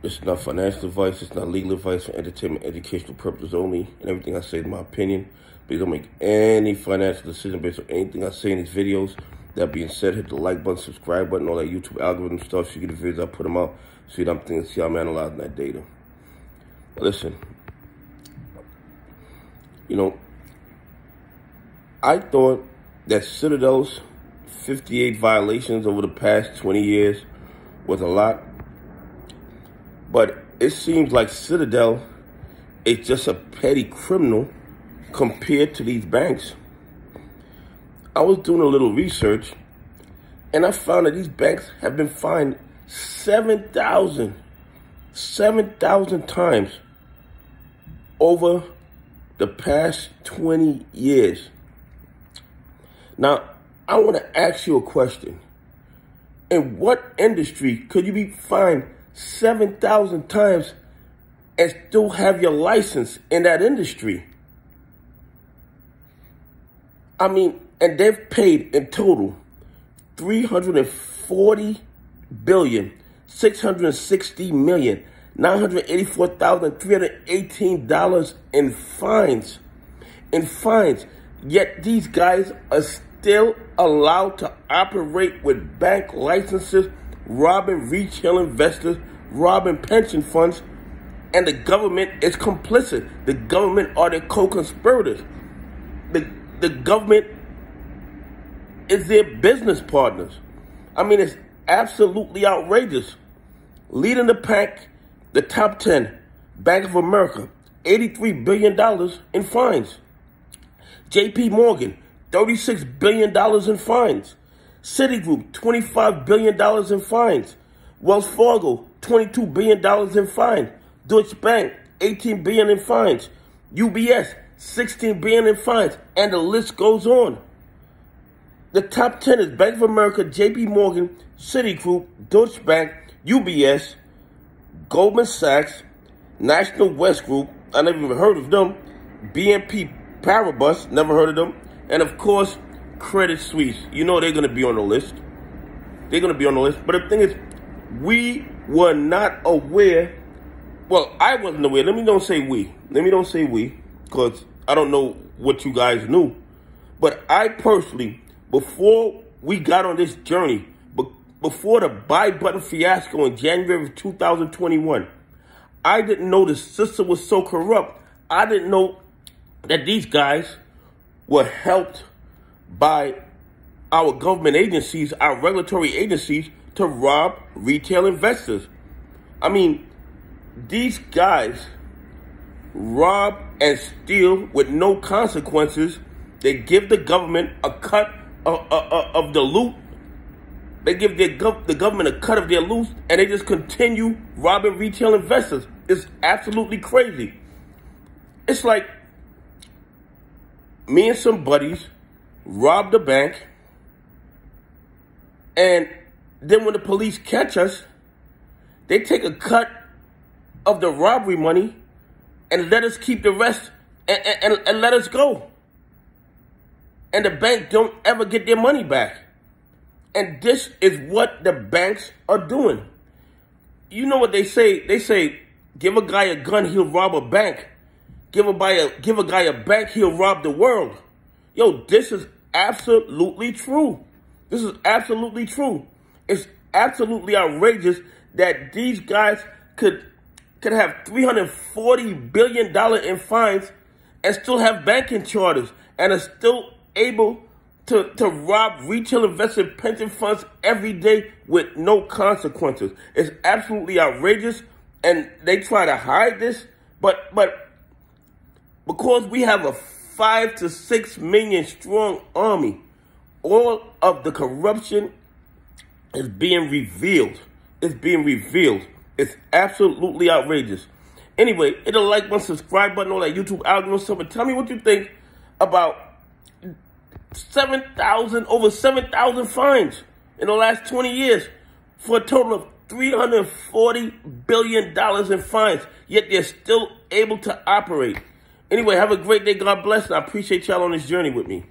This is not financial advice. It's not legal advice. For entertainment, educational purposes only. And everything I say is my opinion. Please don't make any financial decision based on anything I say in these videos. That being said, hit the like button, subscribe button, all that YouTube algorithm stuff. So you get the videos I put them out. See what I'm thinking. See how I'm analyzing that data. But listen, I thought that Citadel's 58 violations over the past 20 years was a lot. But it seems like Citadel is just a petty criminal compared to these banks. I was doing a little research, and I found that these banks have been fined 7,000 times over the past 20 years. Now, I want to ask you a question. In what industry could you be fined 7,000 times and still have your license in that industry? I mean, and they've paid in total $340,660,984,318 in fines. Yet these guys are still allowed to operate with bank licenses, robbing retail investors, robbing pension funds, and the government is complicit. The government are the co-conspirators. The government is their business partners. I mean, it's absolutely outrageous. Leading the pack, the top 10, Bank of America, $83 billion in fines. JP Morgan, $36 billion in fines. Citigroup, $25 billion in fines. Wells Fargo, $22 billion in fines. Deutsche Bank, $18 billion in fines. UBS, $16 billion in fines. And the list goes on. The top 10 is Bank of America, JP Morgan, Citigroup, Deutsche Bank, UBS, Goldman Sachs, National West Group, I never even heard of them, BNP Paribas, never heard of them, and of course, Credit Suisse. You know they're going to be on the list. They're going to be on the list. But the thing is, we were not aware. Well, I wasn't aware. Let me don't say we, because I don't know what you guys knew. But I personally, before we got on this journey, before the buy button fiasco in January of 2021, I didn't know the system was so corrupt. I didn't know that these guys were helped by our government agencies, our regulatory agencies, to rob retail investors. I mean, these guys rob and steal with no consequences. They give the government a cut of the loot. They give the government a cut of their loot, and they just continue robbing retail investors. It's absolutely crazy. It's like me and some buddies robbed a bank, and then when the police catch us, they take a cut of the robbery money and let us keep the rest and let us go. And the bank don't ever get their money back. And this is what the banks are doing. You know what they say? They say, give a guy a gun, he'll rob a bank. Give a guy a bank, he'll rob the world. Yo, this is absolutely true. This is absolutely true. It's absolutely outrageous that these guys could have $340 billion in fines and still have banking charters and are still able to rob retail investor pension funds every day with no consequences. It's absolutely outrageous, and they try to hide this, but because we have a 5 to 6 million strong army, all of the corruption is being revealed. It's being revealed. It's absolutely outrageous. Anyway, hit the like button, subscribe button, all that YouTube algorithm stuff, and tell me what you think about over 7,000 fines in the last 20 years for a total of $340 billion in fines, yet they're still able to operate. Anyway, have a great day. God bless, and I appreciate y'all on this journey with me.